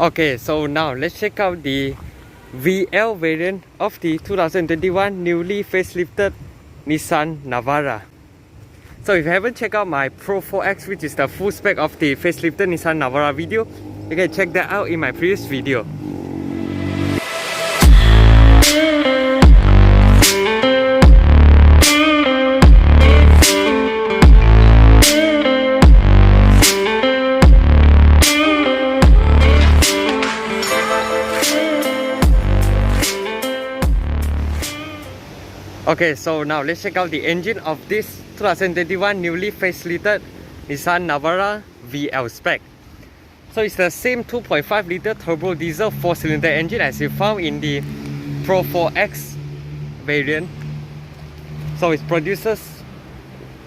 Okay, so now let's check out the VL variant of the 2021 newly facelifted Nissan Navara. So if you haven't checked out my Pro 4X, which is the full spec of the facelifted Nissan Navara video, you can check that out in my previous video. Okay, so now let's check out the engine of this 2021 newly facelifted Nissan Navara VL spec. So it's the same 2.5 liter turbo diesel 4-cylinder engine as you found in the Pro 4X variant. So it produces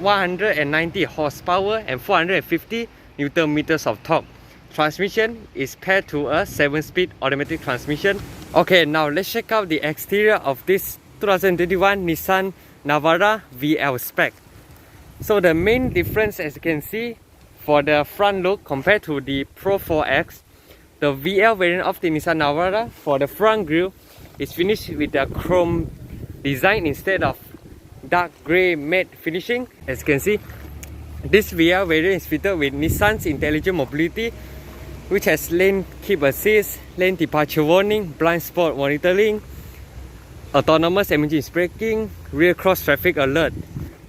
190 horsepower and 450 Newton meters of torque. Transmission is paired to a 7-speed automatic transmission. Okay, now let's check out the exterior of this 2021 Nissan Navara VL spec. So the main difference, as you can see, for the front look compared to the Pro 4X, the VL variant of the Nissan Navara, for the front grille is finished with a chrome design instead of dark grey matte finishing. As you can see, this VL variant is fitted with Nissan's intelligent mobility, which has lane keep assist, lane departure warning, blind spot monitoring, autonomous emergency braking, rear cross traffic alert,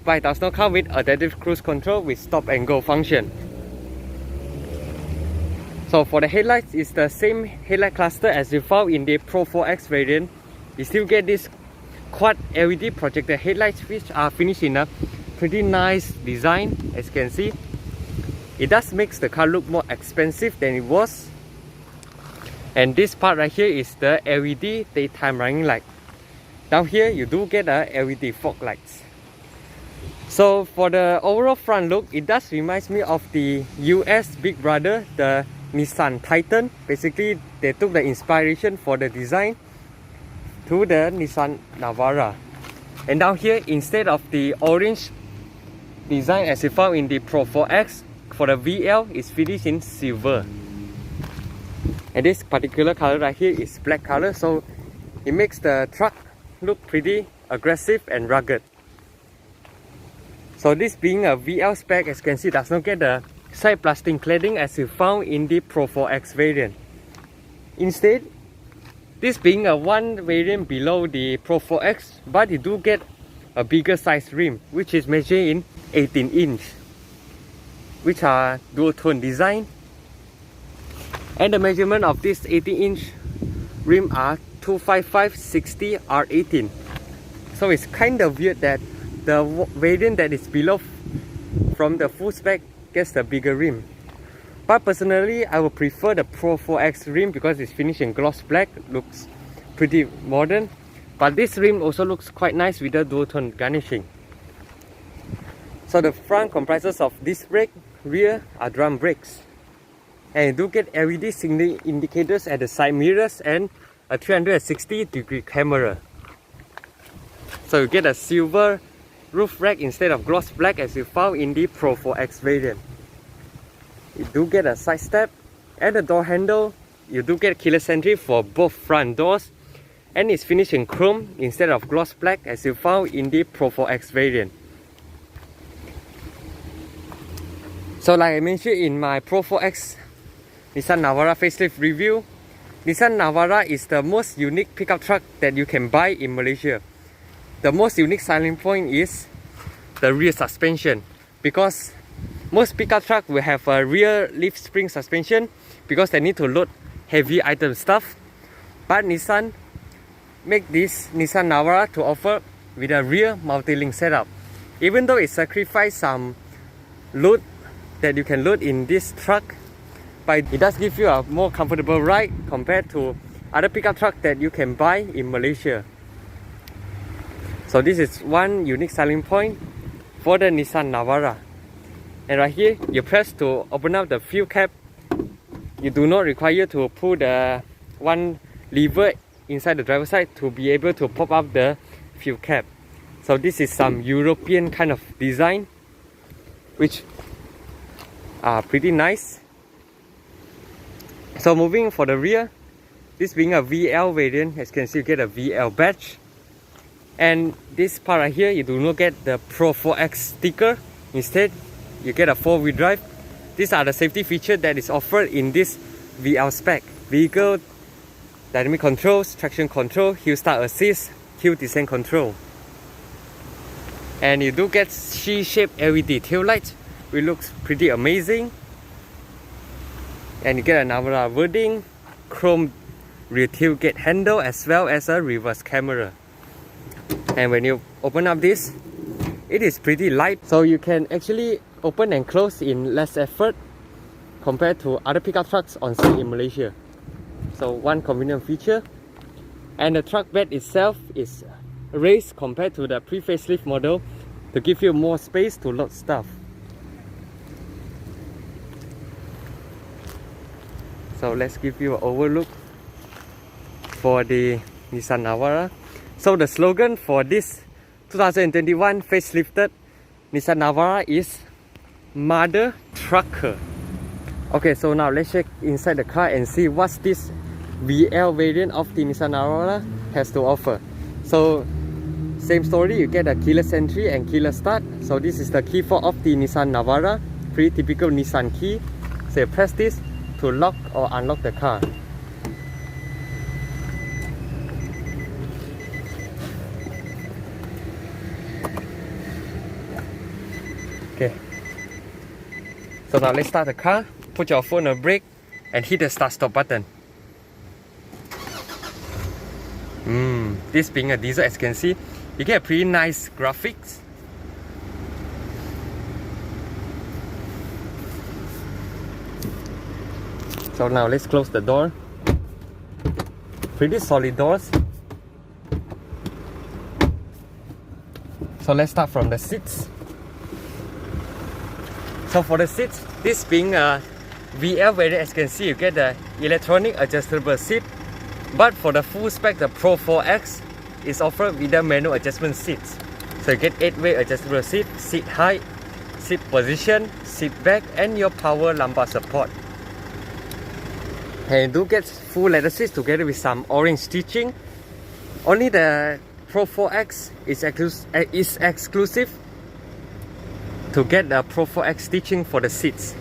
but it does not come with adaptive cruise control with stop and go function. So for the headlights, it's the same headlight cluster as you found in the Pro 4X variant. You still get this quad LED projector headlights, which are finished in a pretty nice design. As you can see, it does make the car look more expensive than it was. And this part right here is the LED daytime running light. Down here you do get a LED fog lights. So for the overall front look, it does remind me of the US big brother, the Nissan Titan. Basically, they took the inspiration for the design to the Nissan Navara. And down here, instead of the orange design as you found in the Pro 4X, for the VL is finished in silver. And this particular color right here is black color, so it makes the truck look pretty aggressive and rugged. So this being a VL spec, as you can see, does not get the side plastic cladding as you found in the Pro 4X variant. Instead, this being a one variant below the Pro 4X, but you do get a bigger size rim, which is measured in 18 inch, which are dual tone design. And the measurement of this 18 inch rim are 255/60 R18. So it's kind of weird that the variant that is below from the full spec gets the bigger rim. But personally, I would prefer the Pro 4X rim because it's finished in gloss black, looks pretty modern. But this rim also looks quite nice with the dual tone garnishing. So the front comprises of disc brake, rear are drum brakes. And you do get LED signal indicators at the side mirrors and a 360-degree camera. So you get a silver roof rack instead of gloss black as you found in the Pro 4X variant. You do get a side step and the door handle. You do get keyless entry for both front doors, and it's finished in chrome instead of gloss black as you found in the Pro 4X variant. So like I mentioned in my Pro 4X Nissan Navara facelift review, Nissan Navara is the most unique pickup truck that you can buy in Malaysia. The most unique selling point is the rear suspension, because most pickup trucks will have a rear leaf spring suspension because they need to load heavy item stuff. But Nissan make this Nissan Navara to offer with a rear multi-link setup. Even though it sacrifices some load that you can load in this truck, but it does give you a more comfortable ride compared to other pickup truck that you can buy in Malaysia. So this is one unique selling point for the Nissan Navara. And right here, you press to open up the fuel cap. You do not require to pull the one lever inside the driver's side to be able to pop up the fuel cap. So this is some European kind of design, which are pretty nice. So moving for the rear, this being a VL variant, as you can see, you get a VL badge. And this part right here, you do not get the Pro 4X sticker. Instead, you get a 4-wheel drive. These are the safety features that is offered in this VL spec. Vehicle dynamic controls, traction control, hill start assist, hill descent control. And you do get C-shaped LED tail lights, which looks pretty amazing. And you get a Navara wording, chrome rear tailgate handle, as well as a reverse camera. And when you open up this, it is pretty light, so you can actually open and close in less effort compared to other pickup trucks on sale in Malaysia. So one convenient feature. And the truck bed itself is raised compared to the pre-facelift model to give you more space to load stuff. So let's give you an overlook for the Nissan Navara. So the slogan for this 2021 facelifted Nissan Navara is Mother Trucker. Okay, so now let's check inside the car and see what this VL variant of the Nissan Navara has to offer. So same story, you get a keyless entry and keyless start. So this is the key fob of the Nissan Navara, pretty typical Nissan key. So you press this to lock or unlock the car. Okay, so now let's start the car. Put your phone on brake and hit the start stop button. This being a diesel, as you can see, you get a pretty nice graphics. So now let's close the door. Pretty solid doors. So let's start from the seats. So for the seats, this being a VL variant, as you can see, you get the electronic adjustable seat. But for the full spec, the Pro 4X is offered with the manual adjustment seats. So you get 8-way adjustable seat, seat height, seat position, seat back, and your power lumbar support. And you do get full leather seats together with some orange stitching. Only the Pro 4X is exclusive to get the Pro 4X stitching for the seats.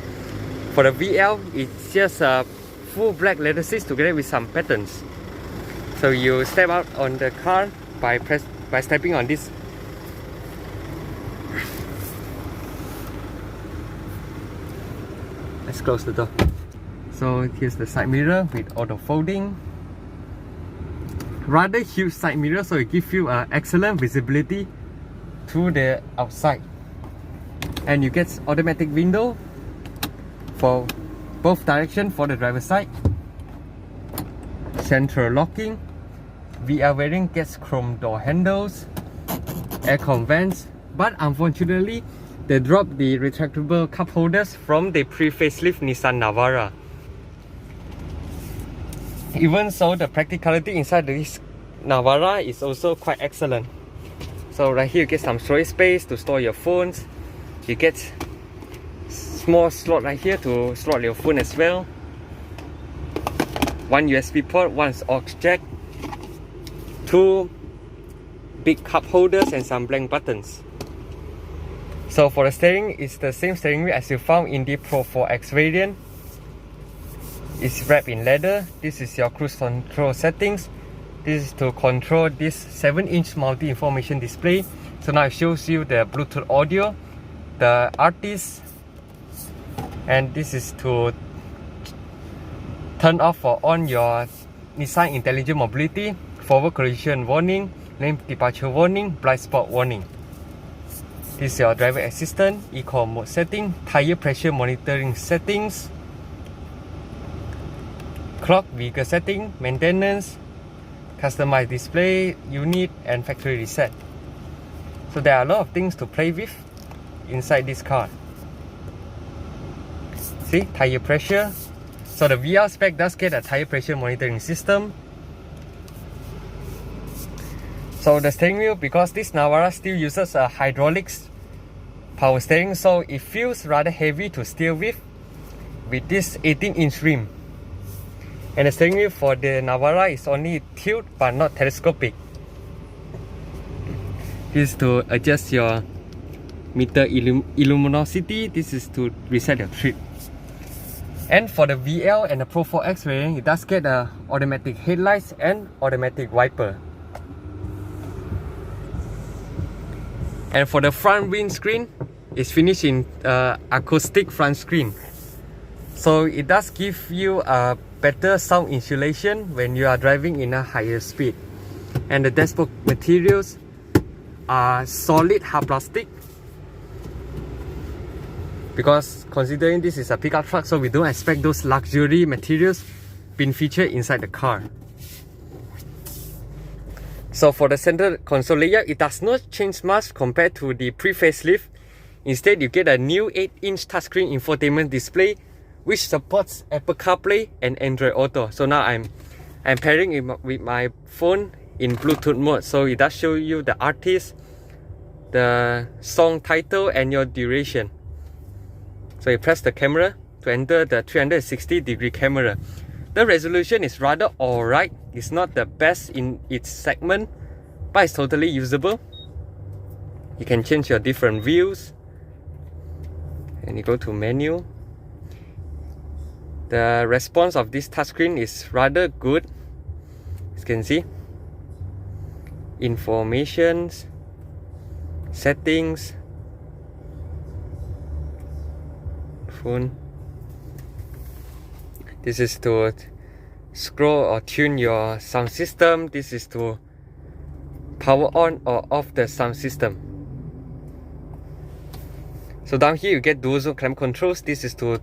For the VL, it's just a full black leather seats together with some patterns. So you step out on the car by stepping on this. Let's close the door. So here's the side mirror with auto folding. Rather huge side mirror, so it gives you excellent visibility to the outside. And you get automatic window for both directions for the driver's side. Central locking. VL variant gets chrome door handles, aircon vents, but unfortunately they dropped the retractable cup holders from the pre-facelift Nissan Navara. Even so, the practicality inside this Navara is also quite excellent. So right here you get some storage space to store your phones. You get small slot right here to slot your phone as well. One USB port, one aux jack, two big cup holders and some blank buttons. So for the steering, it's the same steering wheel as you found in the Pro 4X variant. It's wrapped in leather. This is your cruise control settings. This is to control this 7-inch multi-information display. So now it shows you the Bluetooth audio, the artist, and this is to turn off or on your Nissan Intelligent Mobility, forward collision warning, lane departure warning, blind spot warning. This is your driver assistant, eco mode setting, tire pressure monitoring settings, clock, vehicle setting, maintenance, customized display unit, and factory reset. So there are a lot of things to play with inside this car. See, tire pressure. So the VL spec does get a tire pressure monitoring system. So the steering wheel, because this Navara still uses a hydraulics power steering, so it feels rather heavy to steer with this 18-inch rim. And the steering wheel for the Navara is only tilt but not telescopic. This is to adjust your meter luminosity. This is to reset your trip. And for the VL and the Pro 4X variant, it does get automatic headlights and automatic wiper. And for the front windscreen, it's finished in acoustic front screen. So it does give you a better sound insulation when you are driving in a higher speed. And the dashboard materials are solid hard plastic, because considering this is a pickup truck, so we don't expect those luxury materials being featured inside the car. So for the center console layout, it does not change much compared to the pre-facelift. Instead, you get a new 8-inch touchscreen infotainment display which supports Apple CarPlay and Android Auto. So now I'm pairing it with my phone in Bluetooth mode, so it does show you the artist, the song title and your duration. So you press the camera to enter the 360-degree camera. The resolution is rather alright. It's not the best in its segment, but it's totally usable. You can change your different views. And you go to menu. The response of this touchscreen is rather good. As you can see, informations, settings, phone. This is to scroll or tune your sound system. This is to power on or off the sound system. So down here you get dual zone climate controls. This is to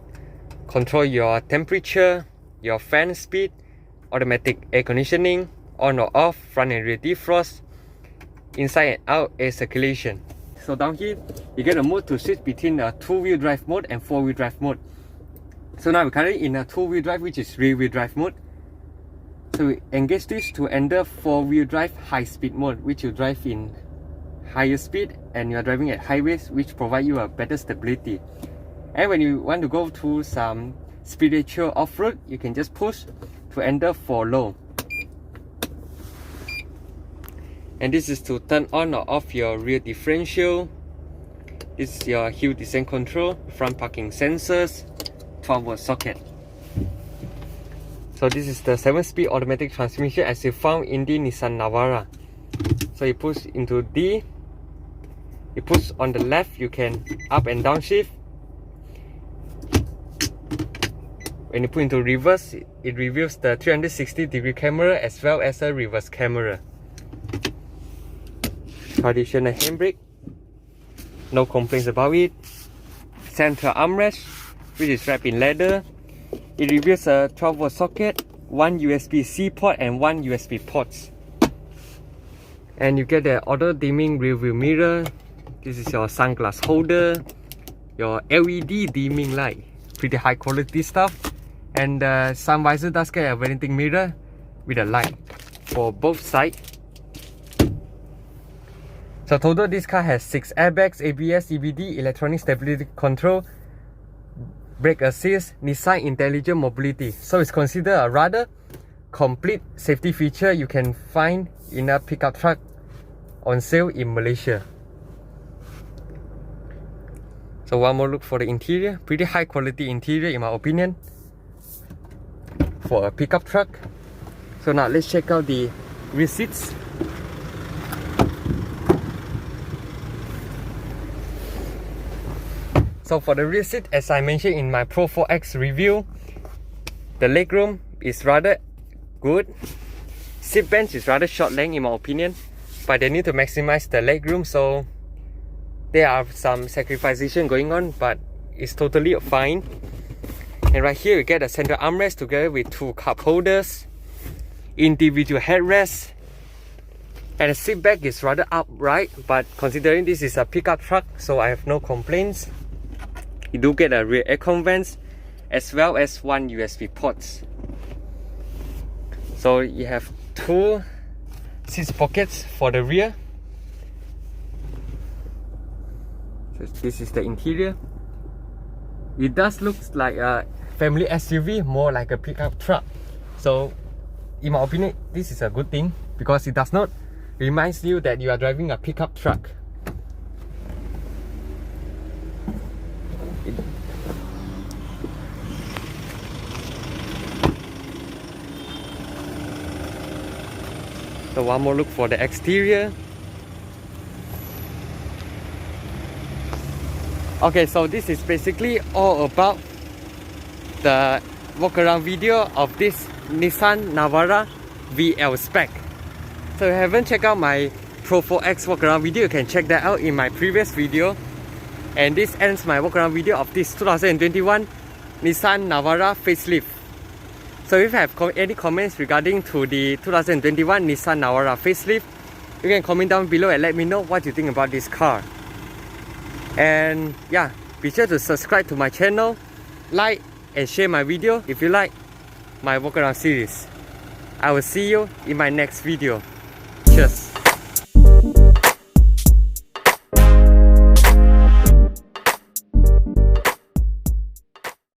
control your temperature, your fan speed, automatic air conditioning, on or off, front and rear defrost, inside and out air circulation. So down here you get a mode to switch between a 2-wheel drive mode and 4-wheel drive mode. So now we're currently in a 2-wheel drive, which is rear-wheel drive mode. So we engage this to enter 4-wheel drive high-speed mode, which you drive in higher speed and you are driving at highways, which provide you a better stability. And when you want to go to some spiritual off-road, you can just push to enter 4 low. And this is to turn on or off your rear differential. This is your hill descent control, front parking sensors, 12-volt socket. So this is the 7-speed automatic transmission as you found in the Nissan Navara. So you push into D, you push on the left, you can up and down shift. When you put into reverse, it reveals the 360-degree camera as well as a reverse camera. Traditional handbrake, no complaints about it. Central armrest, which is wrapped in leather. It reveals a 12-volt socket, 1 USB-C port and 1 USB ports. And you get the auto dimming rear view mirror. This is your sunglass holder, your LED dimming light, pretty high quality stuff. And the sun visor does get a venting mirror with a light for both sides. So total this car has 6 airbags, ABS, EBD, electronic stability control, brake assist, Nissan Intelligent Mobility. So it's considered a rather complete safety feature you can find in a pickup truck on sale in Malaysia. So one more look for the interior. Pretty high quality interior in my opinion for a pickup truck. So now let's check out the rear seats. So for the rear seat, as I mentioned in my Pro 4X review, the legroom is rather good. Seat bench is rather short length in my opinion, but they need to maximize the legroom, so there are some sacrifices going on, but it's totally fine. And right here you get a center armrest together with 2 cup holders, individual headrests, and the seat back is rather upright, but considering this is a pickup truck, so I have no complaints. You do get a rear aircon vents as well as 1 USB ports. So you have 2 seat pockets for the rear. So this is the interior. It does look like a family SUV, more like a pickup truck. So in my opinion, this is a good thing because it does not remind you that you are driving a pickup truck. So one more look for the exterior. Okay, so this is basically all about the walk around video of this Nissan Navara VL spec. So if you haven't checked out my Pro 4X walk around video, you can check that out in my previous video. And this ends my walk around video of this 2021 Nissan Navara facelift. So if you have any comments regarding to the 2021 Nissan Navara facelift, you can comment down below and let me know what you think about this car. And yeah, be sure to subscribe to my channel, like and share my video if you like my walk around series. I will see you in my next video. Cheers.